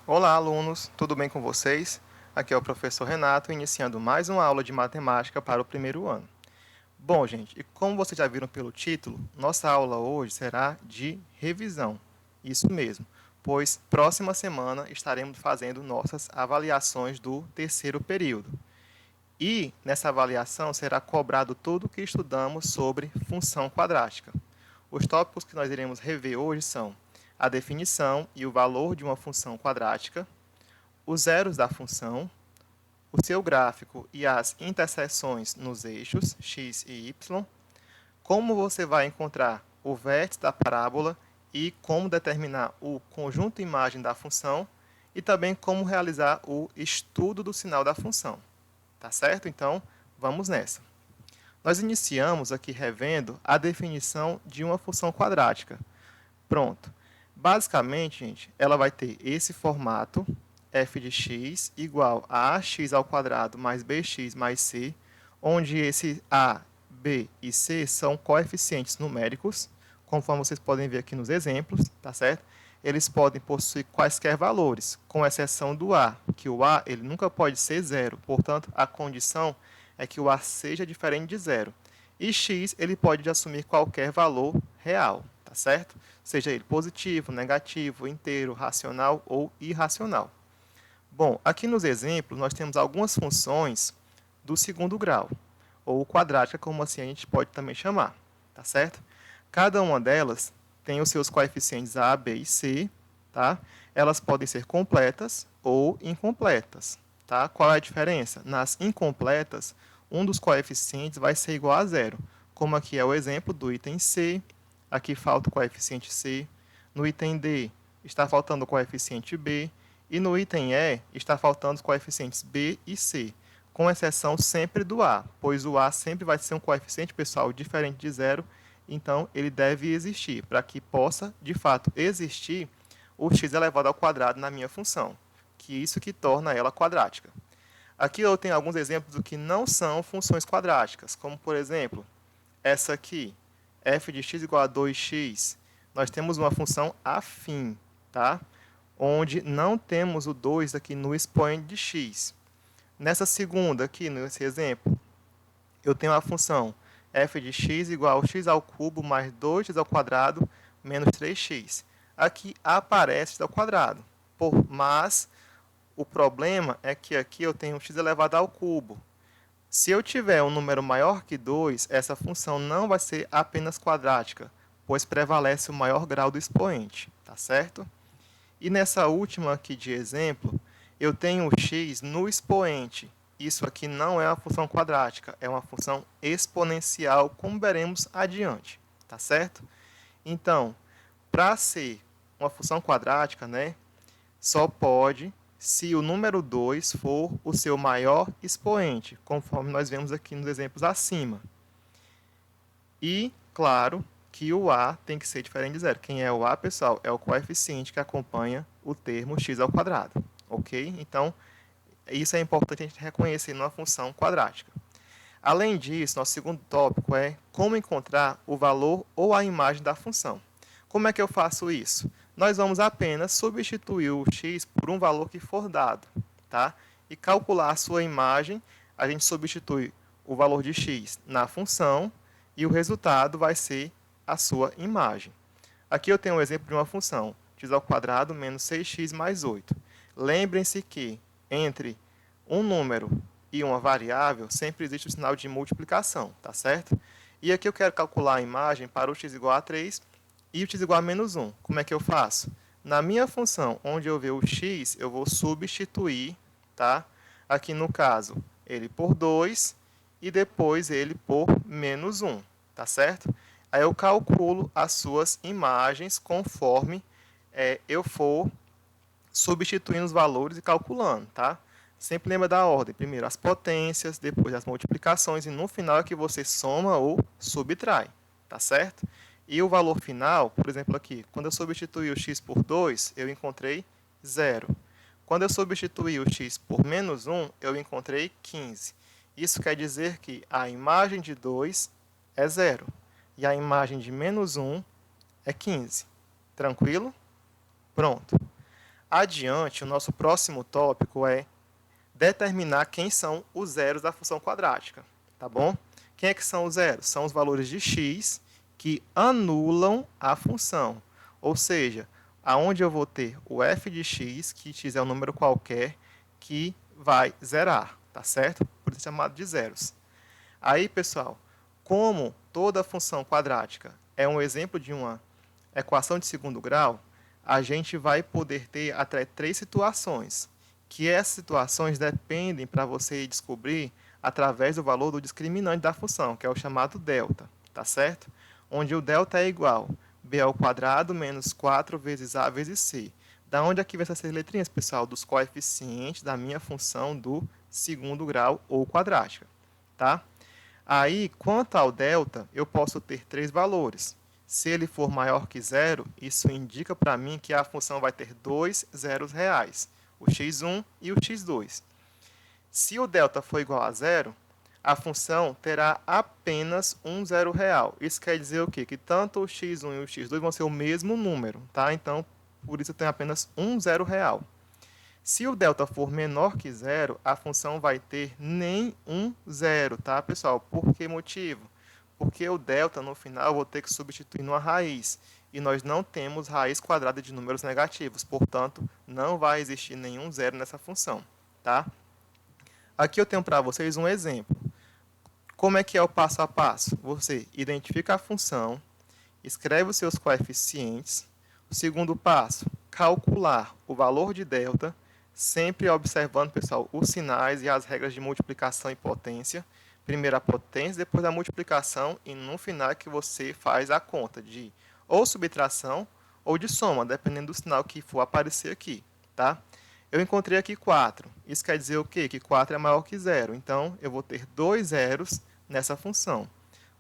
Olá, alunos, tudo bem com vocês? Aqui é o professor Renato, iniciando mais uma aula de matemática para o primeiro ano. Bom, gente, e como vocês já viram pelo título, nossa aula hoje será de revisão. Isso mesmo, pois próxima semana estaremos fazendo nossas avaliações do terceiro período. E nessa avaliação será cobrado tudo o que estudamos sobre função quadrática. Os tópicos que nós iremos rever hoje são a definição e o valor de uma função quadrática, os zeros da função, o seu gráfico e as interseções nos eixos x e y, como você vai encontrar o vértice da parábola e como determinar o conjunto imagem da função e também como realizar o estudo do sinal da função. Tá certo? Então, vamos nessa. Nós iniciamos aqui revendo a definição de uma função quadrática. Pronto. Basicamente, gente, ela vai ter esse formato, f de x igual a ax ao quadrado mais bx mais c, onde esse a, b e c são coeficientes numéricos, conforme vocês podem ver aqui nos exemplos, tá certo? Eles podem possuir quaisquer valores, com exceção do a, que o a ele nunca pode ser zero, portanto, a condição é que o a seja diferente de zero. E x ele pode assumir qualquer valor real, tá certo? Seja ele positivo, negativo, inteiro, racional ou irracional. Bom, aqui nos exemplos nós temos algumas funções do segundo grau, ou quadrática, como assim a gente pode também chamar, tá certo? Cada uma delas tem os seus coeficientes a, b e c, tá? Elas podem ser completas ou incompletas, tá? Qual é a diferença? Nas incompletas, um dos coeficientes vai ser igual a zero, como aqui é o exemplo do item C, aqui falta o coeficiente C, no item D está faltando o coeficiente B, e no item E está faltando os coeficientes B e C, com exceção sempre do A, pois o A sempre vai ser um coeficiente, pessoal, diferente de zero, então ele deve existir, para que possa, de fato, existir o x elevado ao quadrado na minha função, que é isso que torna ela quadrática. Aqui eu tenho alguns exemplos do que não são funções quadráticas, como, por exemplo, essa aqui, f de x igual a 2x, nós temos uma função afim, tá? Onde não temos o 2 aqui no expoente de x. Nessa segunda aqui, nesse exemplo, eu tenho a função f de x igual a x ao cubo mais 2x ao quadrado menos 3x. Aqui aparece x ao quadrado, mas o problema é que aqui eu tenho x elevado ao cubo. Se eu tiver um número maior que 2, essa função não vai ser apenas quadrática, pois prevalece o maior grau do expoente, tá certo? E nessa última aqui de exemplo, eu tenho o x no expoente. Isso aqui não é uma função quadrática, é uma função exponencial, como veremos adiante, tá certo? Então, para ser uma função quadrática, né, só pode se o número 2 for o seu maior expoente, conforme nós vemos aqui nos exemplos acima. E, claro, que o a tem que ser diferente de zero. Quem é o a, pessoal? É o coeficiente que acompanha o termo x ao quadrado. Ok? Então, isso é importante a gente reconhecer numa função quadrática. Além disso, nosso segundo tópico é como encontrar o valor ou a imagem da função. Como é que eu faço isso? Nós vamos apenas substituir o x por um valor que for dado, tá? E calcular a sua imagem, a gente substitui o valor de x na função e o resultado vai ser a sua imagem. Aqui eu tenho um exemplo de uma função, x ao quadrado menos 6x mais 8. Lembrem-se que entre um número e uma variável, sempre existe o sinal de multiplicação, tá certo? E aqui eu quero calcular a imagem para o x igual a 3 e o x igual a menos 1. Como é que eu faço? Na minha função, onde eu ver o x, eu vou substituir, tá? Aqui no caso, ele por 2 e depois ele por menos 1, tá certo? Aí eu calculo as suas imagens conforme eu for substituindo os valores e calculando, tá? Sempre lembra da ordem. Primeiro as potências, depois as multiplicações e no final é que você soma ou subtrai, tá certo? E o valor final, por exemplo aqui, quando eu substituir o x por 2, eu encontrei 0. Quando eu substituir o x por menos 1, eu encontrei 15. Isso quer dizer que a imagem de 2 é 0 e a imagem de menos 1 é 15. Tranquilo? Pronto. Adiante, o nosso próximo tópico é determinar quem são os zeros da função quadrática, tá bom? Quem é que são os zeros? São os valores de x que anulam a função, ou seja, aonde eu vou ter o f de x, que x é um número qualquer, que vai zerar, tá certo? Por isso é chamado de zeros. Aí, pessoal, como toda função quadrática é um exemplo de uma equação de segundo grau, a gente vai poder ter até 3 situações, que essas situações dependem para você descobrir através do valor do discriminante da função, que é o chamado delta, tá certo? Onde o delta é igual b ao quadrado menos 4 vezes a vezes c. Da onde aqui vem essas letrinhas, pessoal? Dos coeficientes da minha função do segundo grau ou quadrática, tá? Aí, quanto ao delta, eu posso ter 3 valores. Se ele for maior que zero, isso indica para mim que a função vai ter 2 zeros reais, o x1 e o x2. Se o delta for igual a zero, a função terá apenas um zero real. Isso quer dizer o quê? Que tanto o x1 e o x2 vão ser o mesmo número, tá? Então, por isso tem apenas um zero real. Se o delta for menor que zero, a função vai ter nem um zero, tá, pessoal? Por que motivo? Porque o delta, no final, eu vou ter que substituir numa raiz. E nós não temos raiz quadrada de números negativos. Portanto, não vai existir nenhum zero nessa função, tá? Aqui eu tenho para vocês um exemplo. Como é que é o passo a passo? Você identifica a função, escreve os seus coeficientes. O segundo passo, calcular o valor de delta, sempre observando, pessoal, os sinais e as regras de multiplicação e potência. Primeiro a potência, depois a multiplicação e no final é que você faz a conta de ou subtração ou de soma, dependendo do sinal que for aparecer aqui, tá? Eu encontrei aqui 4. Isso quer dizer o quê? Que 4 é maior que zero. Então, eu vou ter 2 zeros nessa função.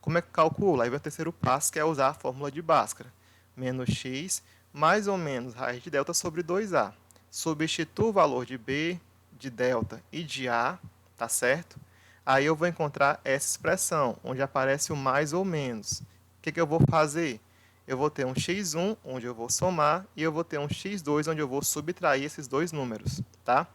Como é que calcula? Aí vem o terceiro passo, que é usar a fórmula de Bhaskara. Menos x mais ou menos raiz de delta sobre 2a. Substituo o valor de b, de delta e de a, tá certo? Aí eu vou encontrar essa expressão, onde aparece o mais ou menos. O que eu vou fazer? Eu vou ter um x1, onde eu vou somar, e eu vou ter um x2, onde eu vou subtrair esses dois números, tá?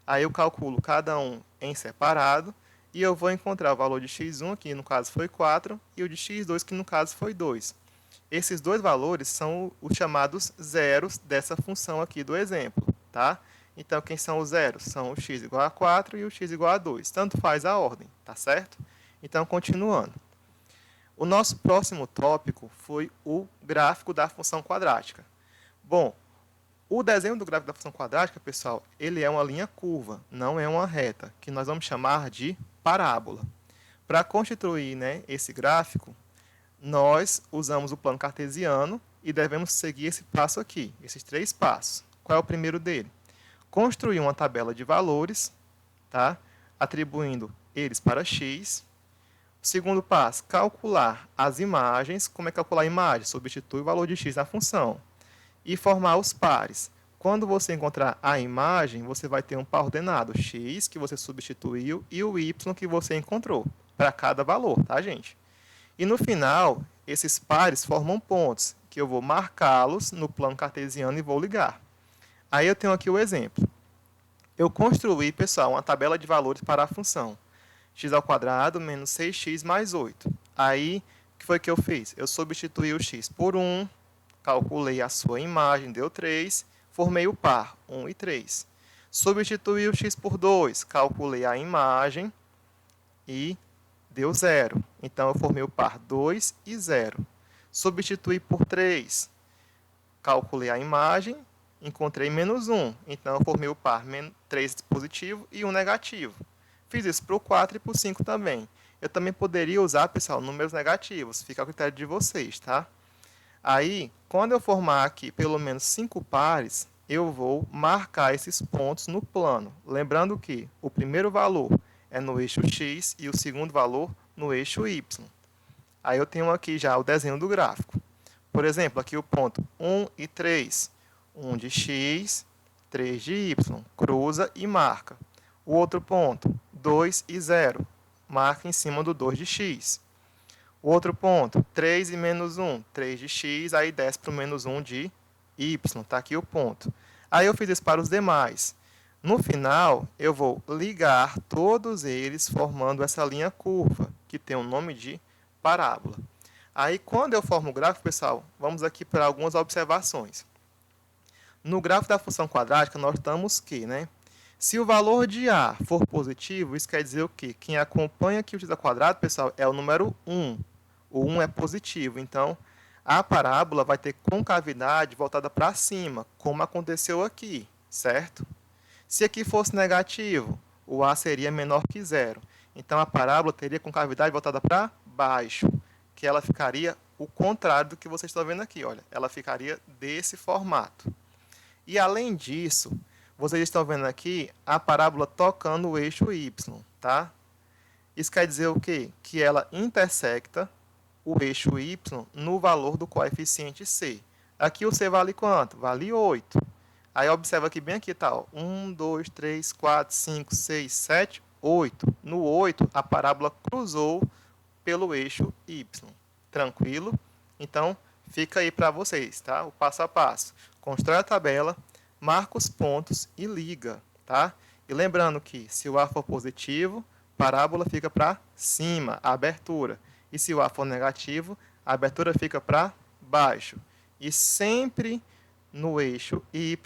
Aí eu calculo cada um em separado, e eu vou encontrar o valor de x1, que no caso foi 4, e o de x2, que no caso foi 2. Esses dois valores são os chamados zeros dessa função aqui do exemplo, tá? Então, quem são os zeros? São o x igual a 4 e o x igual a 2. Tanto faz a ordem, tá certo? Então, continuando. O nosso próximo tópico foi o gráfico da função quadrática. Bom, o desenho do gráfico da função quadrática, pessoal, ele é uma linha curva, não é uma reta, que nós vamos chamar de parábola. Para constituir, né, esse gráfico, nós usamos o plano cartesiano e devemos seguir esse passo aqui, esses 3 passos. Qual é o primeiro dele? Construir uma tabela de valores, tá? Atribuindo eles para x. O segundo passo, calcular as imagens. Como é calcular a imagem? Substitui o valor de x na função. E formar os pares. Quando você encontrar a imagem, você vai ter um par ordenado, x, que você substituiu, e o y, que você encontrou, para cada valor, tá, gente? E no final, esses pares formam pontos, que eu vou marcá-los no plano cartesiano e vou ligar. Aí eu tenho aqui o exemplo. Eu construí, pessoal, uma tabela de valores para a função x ao quadrado menos 6x mais 8. Aí, o que foi que eu fiz? Eu substituí o x por 1, calculei a sua imagem, deu 3, formei o par, 1 e 3. Substituí o x por 2, calculei a imagem e deu 0. Então, eu formei o par 2 e 0. Substituí por 3, calculei a imagem, encontrei menos 1. Então, eu formei o par 3 positivo e 1 negativo. Fiz isso para o 4 e para o 5 também. Eu também poderia usar, pessoal, números negativos. Fica a critério de vocês, tá? Aí, quando eu formar aqui pelo menos 5 pares, eu vou marcar esses pontos no plano. Lembrando que o primeiro valor é no eixo x e o segundo valor no eixo y. Aí eu tenho aqui já o desenho do gráfico. Por exemplo, aqui o ponto 1 e 3. 1 de x, 3 de y. Cruza e marca. O outro ponto, 2 e 0. Marca em cima do 2 de x. O outro ponto, 3 e menos 1. 3 de x, aí desce para o menos 1 de y. Está aqui o ponto. Aí eu fiz isso para os demais. No final, eu vou ligar todos eles formando essa linha curva, que tem o nome de parábola. Aí, quando eu formo o gráfico, pessoal, vamos aqui para algumas observações. No gráfico da função quadrática, nós estamos que, né? Se o valor de A for positivo, isso quer dizer o quê? Quem acompanha aqui o x ao quadrado, pessoal, é o número 1. O 1 é positivo, então a parábola vai ter concavidade voltada para cima, como aconteceu aqui, certo? Se aqui fosse negativo, o A seria menor que zero. Então a parábola teria concavidade voltada para baixo, que ela ficaria o contrário do que vocês estão vendo aqui, olha. Ela ficaria desse formato. E além disso, vocês estão vendo aqui a parábola tocando o eixo y, tá? Isso quer dizer o quê? Que ela intersecta o eixo y no valor do coeficiente c. Aqui o c vale quanto? Vale 8. Aí observa aqui bem aqui, tá? 1, 2, 3, 4, 5, 6, 7, 8. No 8, a parábola cruzou pelo eixo y. Tranquilo? Então, fica aí para vocês, tá? O passo a passo. Constrói a tabela, marca os pontos e liga, tá? E lembrando que se o A for positivo, parábola fica para cima, a abertura. E se o A for negativo, a abertura fica para baixo. E sempre no eixo y,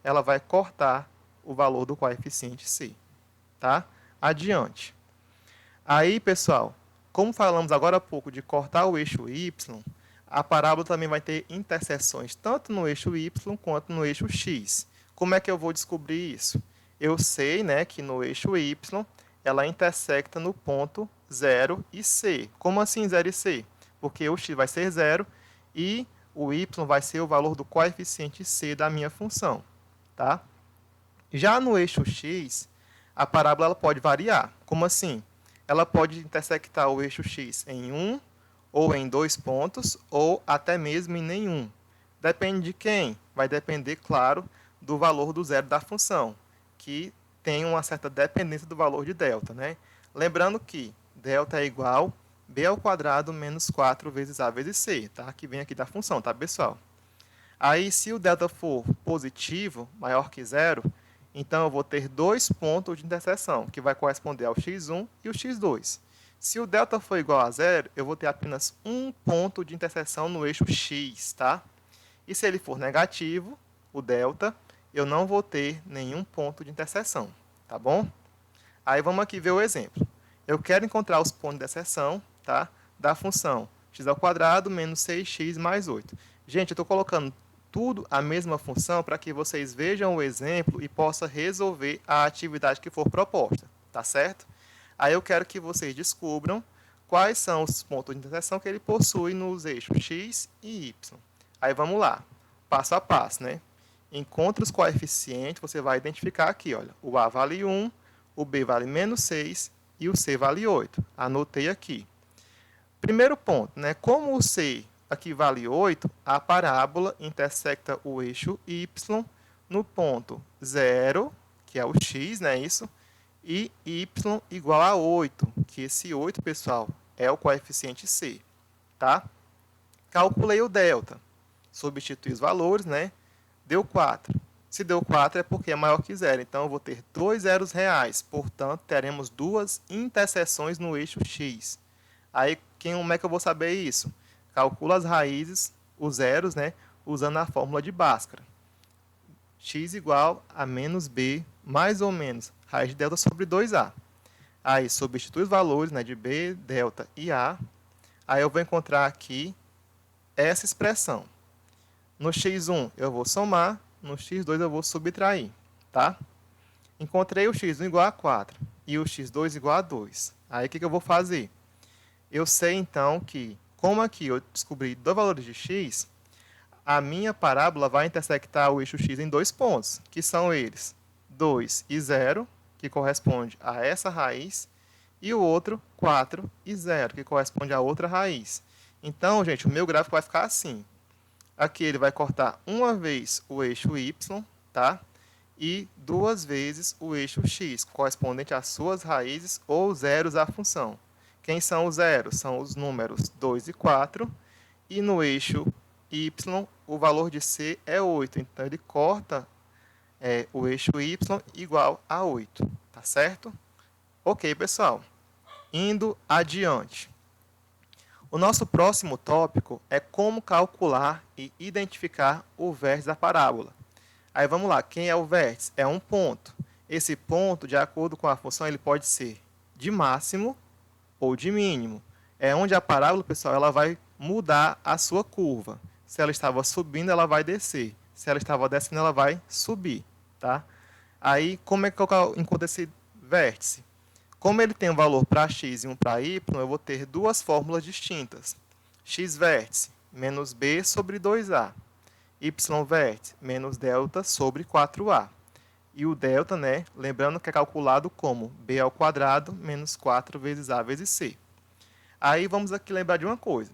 ela vai cortar o valor do coeficiente c, tá? Adiante. Aí, pessoal, como falamos agora há pouco de cortar o eixo y, a parábola também vai ter interseções tanto no eixo y quanto no eixo x. Como é que eu vou descobrir isso? Eu sei, né, que no eixo y ela intersecta no ponto 0 e c. Como assim 0 e c? Porque o x vai ser 0 e o y vai ser o valor do coeficiente c da minha função, tá? Já no eixo x, a parábola ela pode variar. Como assim? Ela pode intersectar o eixo x em um ou em 2 pontos, ou até mesmo em nenhum. Depende de quem? Vai depender, claro, do valor do zero da função, que tem uma certa dependência do valor de delta, né? Lembrando que delta é igual a b ao quadrado menos 4 vezes a vezes c, tá? Que vem aqui da função, tá, pessoal? Aí, se o delta for positivo, maior que zero, então eu vou ter 2 pontos de interseção, que vai corresponder ao x1 e o x2. Se o delta for igual a zero, eu vou ter apenas um ponto de interseção no eixo x, tá? E se ele for negativo, o delta, eu não vou ter nenhum ponto de interseção, tá bom? Aí vamos aqui ver o exemplo. Eu quero encontrar os pontos de interseção, tá? Da função x ao quadrado menos 6x mais 8. Gente, eu estou colocando tudo a mesma função para que vocês vejam o exemplo e possam resolver a atividade que for proposta, tá certo? Aí eu quero que vocês descubram quais são os pontos de interseção que ele possui nos eixos x e y. Aí vamos lá, passo a passo, né? Encontre os coeficientes, você vai identificar aqui, olha, o A vale 1, o B vale menos 6 e o C vale 8. Anotei aqui. Primeiro ponto, né? Como o C aqui vale 8, a parábola intersecta o eixo y no ponto 0, que é o x, né? Isso, e y igual a 8, que esse 8, pessoal, é o coeficiente c, tá? Calculei o delta, substituí os valores, né? Deu 4. Se deu 4 é porque é maior que zero, então eu vou ter 2 zeros reais, portanto, teremos duas interseções no eixo x. Aí, como é que eu vou saber isso? Calcula as raízes, os zeros, né? Usando a fórmula de Bhaskara. X igual a menos b, mais ou menos, raiz de delta sobre 2a. Aí, substitui os valores, né, de b, delta e a. Aí, eu vou encontrar aqui essa expressão. No x1, eu vou somar. No x2, eu vou subtrair. Tá? Encontrei o x1 igual a 4 e o x2 igual a 2. Aí, o que eu vou fazer? Eu sei, então, que, como aqui eu descobri dois valores de x, a minha parábola vai intersectar o eixo x em 2 pontos, que são eles 2 e 0, que corresponde a essa raiz, e o outro 4 e 0, que corresponde a outra raiz. Então, gente, o meu gráfico vai ficar assim. Aqui ele vai cortar uma vez o eixo y, tá? E duas vezes o eixo x, correspondente às suas raízes ou zeros da função. Quem são os zeros? São os números 2 e 4, e no eixo y, o valor de c é 8. Então, ele corta o eixo y igual a 8, tá certo? Ok, pessoal. Indo adiante. O nosso próximo tópico é como calcular e identificar o vértice da parábola. Aí vamos lá, quem é o vértice? É um ponto. Esse ponto, de acordo com a função, ele pode ser de máximo ou de mínimo. É onde a parábola, pessoal, ela vai mudar a sua curva. Se ela estava subindo, ela vai descer. Se ela estava descendo, ela vai subir, tá? Aí, como é que eu encontro esse vértice? Como ele tem um valor para x e um para y, eu vou ter duas fórmulas distintas. X vértice menos b sobre 2a. Y vértice menos delta sobre 4a. E o delta, né, lembrando que é calculado como b ao quadrado menos 4 vezes a vezes c. Aí vamos aqui lembrar de uma coisa.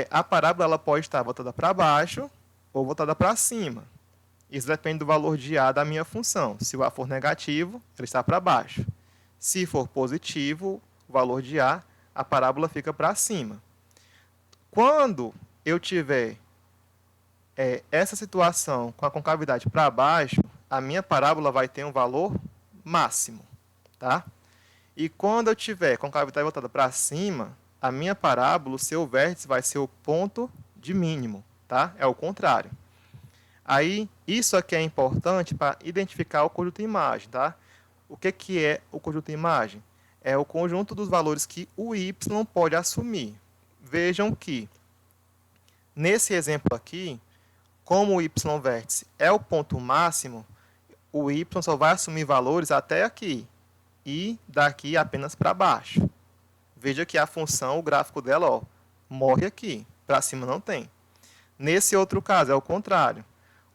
A parábola ela pode estar voltada para baixo ou voltada para cima. Isso depende do valor de a da minha função. Se o a for negativo, ela está para baixo. Se for positivo, o valor de a parábola fica para cima. Quando eu tiver essa situação com a concavidade para baixo, a minha parábola vai ter um valor máximo, tá? E quando eu tiver concavidade voltada para cima, a minha parábola, o seu vértice vai ser o ponto de mínimo, tá? É o contrário. Aí, isso aqui é importante para identificar o conjunto de imagem, tá? O que é o conjunto de imagem? É o conjunto dos valores que o y pode assumir. Vejam que, nesse exemplo aqui, como o y vértice é o ponto máximo, o y só vai assumir valores até aqui e daqui apenas para baixo. Veja que a função, o gráfico dela, ó, morre aqui, para cima não tem. Nesse outro caso, é o contrário.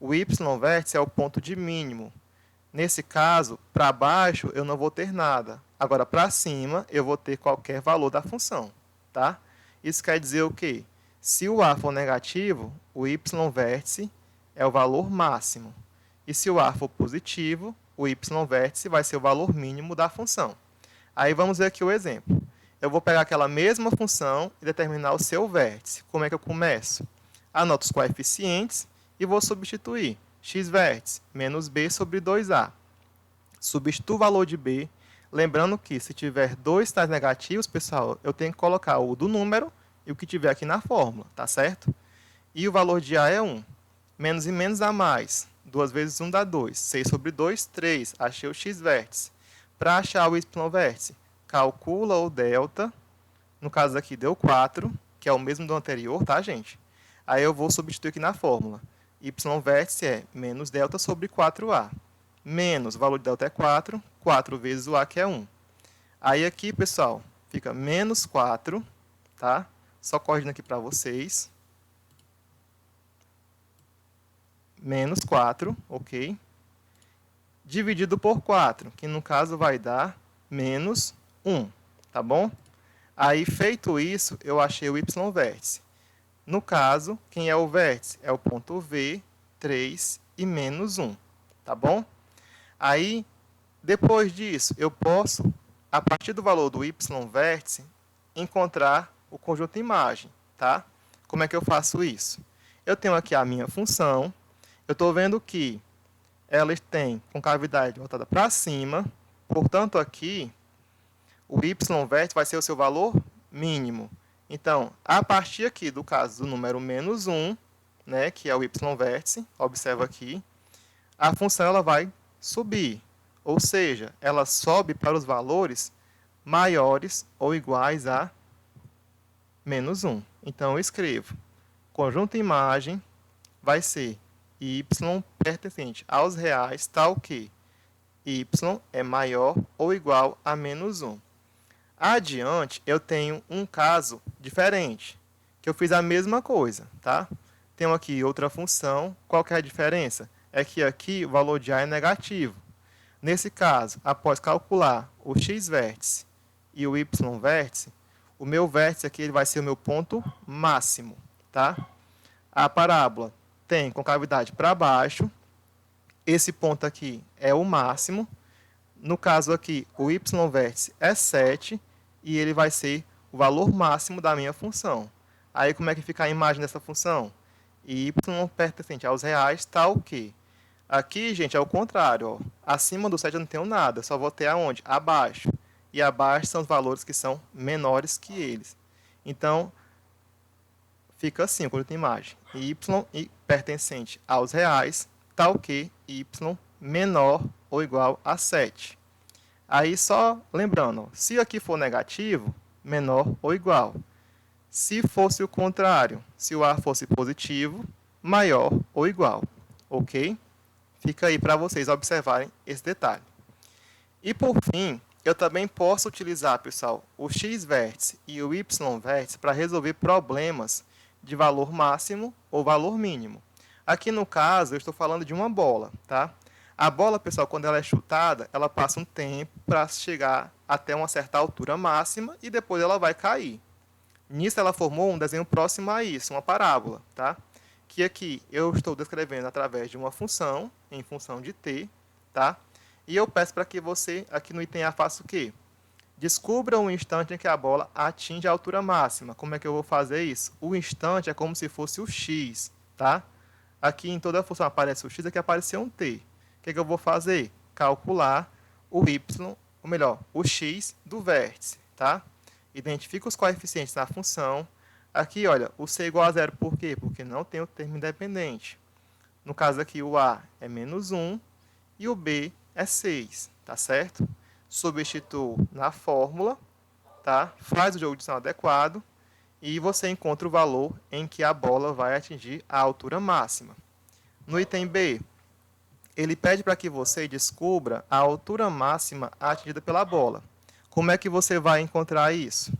O y vértice é o ponto de mínimo. Nesse caso, para baixo eu não vou ter nada. Agora, para cima, eu vou ter qualquer valor da função, tá? Isso quer dizer o quê? Se o a for negativo, o y vértice é o valor máximo. E se o a for positivo, o y vértice vai ser o valor mínimo da função. Aí vamos ver aqui o exemplo. Eu vou pegar aquela mesma função e determinar o seu vértice. Como é que eu começo? Anoto os coeficientes e vou substituir. X vértice menos b sobre 2a. Substituo o valor de b. Lembrando que se tiver dois sinais negativos, pessoal, eu tenho que colocar o do número e o que tiver aqui na fórmula, tá certo? E o valor de a é 1. Menos e menos dá mais. 2 vezes 1 dá 2. 6 sobre 2, 3. Achei o x vértice. Para achar o y vértice, calcula o delta. No caso aqui deu 4, que é o mesmo do anterior, tá, gente? Aí eu vou substituir aqui na fórmula. Y vértice é menos delta sobre 4a. Menos, o valor de delta é 4. 4 vezes o a, que é 1. Aí aqui, pessoal, fica menos 4, tá? Só corrigindo aqui para vocês. Menos 4, ok? Dividido por 4, que no caso vai dar menos 1, tá bom? Aí, feito isso, eu achei o y vértice. No caso, quem é o vértice? É o ponto V, 3 e menos 1, tá bom? Aí, depois disso, eu posso, a partir do valor do y vértice, encontrar o conjunto de imagem, tá? Como é que eu faço isso? Eu tenho aqui a minha função, eu estou vendo que ela tem concavidade voltada para cima, portanto, aqui, o y vértice vai ser o seu valor mínimo. Então, a partir aqui do caso do número menos 1, né, que é o y vértice, observa aqui, a função ela vai subir, ou seja, ela sobe para os valores maiores ou iguais a menos 1. Então, eu escrevo, conjunto imagem vai ser y pertencente aos reais, tal que y é maior ou igual a menos 1. Adiante, eu tenho um caso diferente, que eu fiz a mesma coisa, tá? Tenho aqui outra função. Qual que é a diferença? É que aqui o valor de a é negativo. Nesse caso, após calcular o x vértice e o y vértice, o meu vértice aqui ele vai ser o meu ponto máximo, tá? A parábola tem concavidade para baixo. Esse ponto aqui é o máximo. No caso aqui, o y vértice é 7 e ele vai ser o valor máximo da minha função. Aí, como é que fica a imagem dessa função? Y pertencente aos reais, tal que Aqui, gente, é o contrário. Ó. Acima do 7 eu não tenho nada, só vou ter aonde? Abaixo. E abaixo são os valores que são menores que eles. Então, fica assim, o conjunto de imagem. Y e pertencente aos reais, tal que y menor ou igual a 7. Aí só lembrando, ó, se aqui for negativo, menor ou igual. Se fosse o contrário, se o A fosse positivo, maior ou igual. Ok? Fica aí para vocês observarem esse detalhe. E por fim, eu também posso utilizar, pessoal, o x-vértice e o y-vértice para resolver problemas de valor máximo ou valor mínimo. Aqui no caso, eu estou falando de uma bola, tá? A bola, pessoal, quando ela é chutada, ela passa um tempo para chegar até uma certa altura máxima e depois ela vai cair. Nisso ela formou um desenho próximo a isso, uma parábola, tá? Que aqui eu estou descrevendo através de uma função, em função de t, tá? E eu peço para que você, aqui no item A, faça o quê? Descubra o instante em que a bola atinge a altura máxima. Como é que eu vou fazer isso? O instante é como se fosse o x, tá? Aqui em toda a função aparece o x, aqui apareceu um t. O que é que eu vou fazer? Calcular o y, ou melhor, o x do vértice, tá? Identifica os coeficientes na função. Aqui, olha, o c igual a zero, por quê? Porque não tem o termo independente. No caso aqui, o a é menos 1 e o b é 6, tá certo? Substituo na fórmula, tá? Faz o jogo de soma adequado e você encontra o valor em que a bola vai atingir a altura máxima. No item B, ele pede para que você descubra a altura máxima atingida pela bola. Como é que você vai encontrar isso?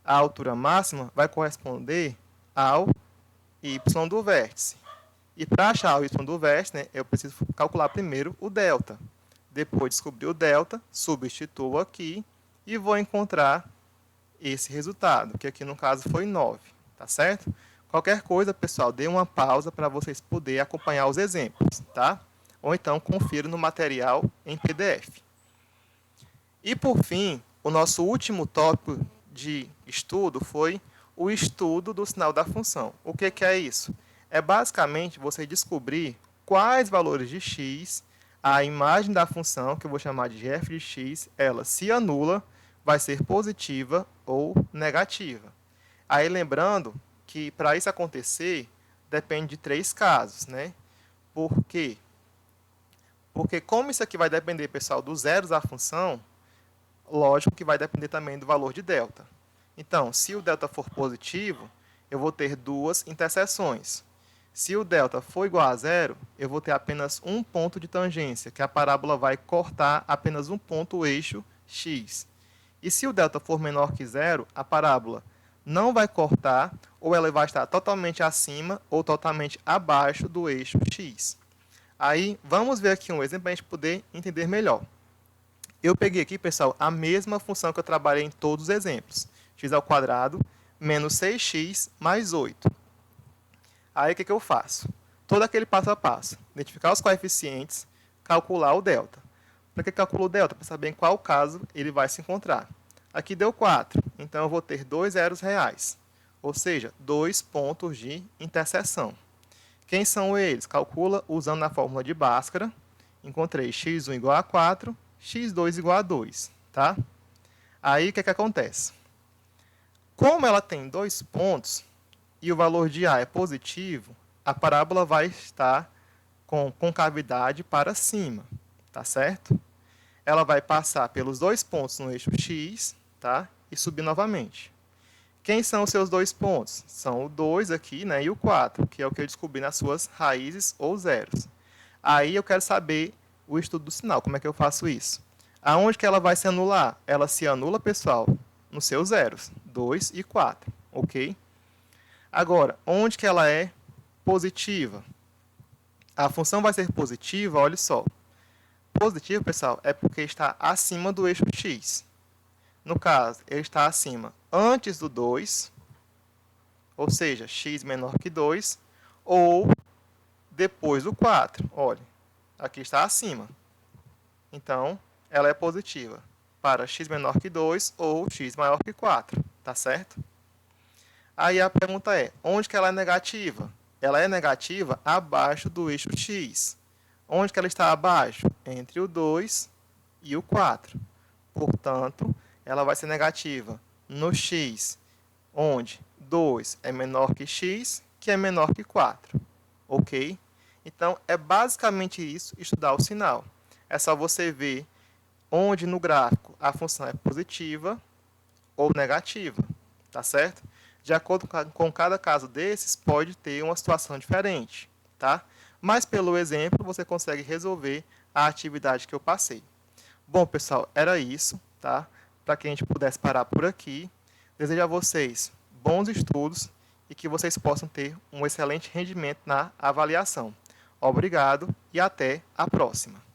A altura máxima vai corresponder ao y do vértice. E para achar o y do vértice, né, eu preciso calcular primeiro o delta. Depois descobrir o delta, substituo aqui e vou encontrar esse resultado, que aqui no caso foi 9, tá certo? Qualquer coisa, pessoal, dê uma pausa para vocês poderem acompanhar os exemplos, tá? Ou então confira no material em PDF. E por fim, o nosso último tópico de estudo foi o estudo do sinal da função. O que é isso? É basicamente você descobrir quais valores de x a imagem da função, que eu vou chamar de f de x, ela se anula, vai ser positiva ou negativa. Aí lembrando que para isso acontecer, depende de 3 casos, né? Por quê? Porque como isso aqui vai depender, pessoal, dos zeros da função, lógico que vai depender também do valor de delta. Então, se o delta for positivo, eu vou ter duas interseções. Se o delta for igual a zero, eu vou ter apenas um ponto de tangência, que a parábola vai cortar apenas um ponto o eixo x. E se o delta for menor que zero, a parábola não vai cortar, ou ela vai estar totalmente acima ou totalmente abaixo do eixo x. Aí, vamos ver aqui um exemplo para a gente poder entender melhor. Eu peguei aqui, pessoal, a mesma função que eu trabalhei em todos os exemplos. X ao quadrado menos 6x mais 8. Aí, o que eu faço? Todo aquele passo a passo. Identificar os coeficientes, calcular o delta. Para que calculo o delta? Para saber em qual caso ele vai se encontrar. Aqui deu 4, então eu vou ter 2 zeros reais. Ou seja, 2 pontos de interseção. Quem são eles? Calcula usando a fórmula de Bhaskara. Encontrei x1 igual a 4, x2 igual a 2, tá? Aí, o que acontece? Como ela tem 2 pontos e o valor de A é positivo, a parábola vai estar com concavidade para cima, tá certo? Ela vai passar pelos 2 pontos no eixo x, tá? E subir novamente. Quem são os seus 2 pontos? São o 2 aqui, né, e o 4, que é o que eu descobri nas suas raízes ou zeros. Aí eu quero saber o estudo do sinal. Como é que eu faço isso? Aonde que ela vai se anular? Ela se anula, pessoal, nos seus zeros, 2 e 4, ok? Agora, onde que ela é positiva? A função vai ser positiva, olha só. Positivo, pessoal, é porque está acima do eixo x. No caso, ele está acima antes do 2, ou seja, x menor que 2, ou depois do 4. Olha, aqui está acima. Então, ela é positiva para x menor que 2 ou x maior que 4, tá certo? Aí a pergunta é, onde que ela é negativa? Ela é negativa abaixo do eixo x. Onde que ela está abaixo? Entre o 2 e o 4. Portanto, ela vai ser negativa no x, onde 2 é menor que x, que é menor que 4. Ok? Então, é basicamente isso, estudar o sinal. É só você ver onde no gráfico a função é positiva ou negativa, tá certo? De acordo com cada caso desses, pode ter uma situação diferente, tá? Mas pelo exemplo, você consegue resolver a atividade que eu passei. Bom, pessoal, era isso, tá? Para que a gente pudesse parar por aqui. Desejo a vocês bons estudos e que vocês possam ter um excelente rendimento na avaliação. Obrigado e até a próxima.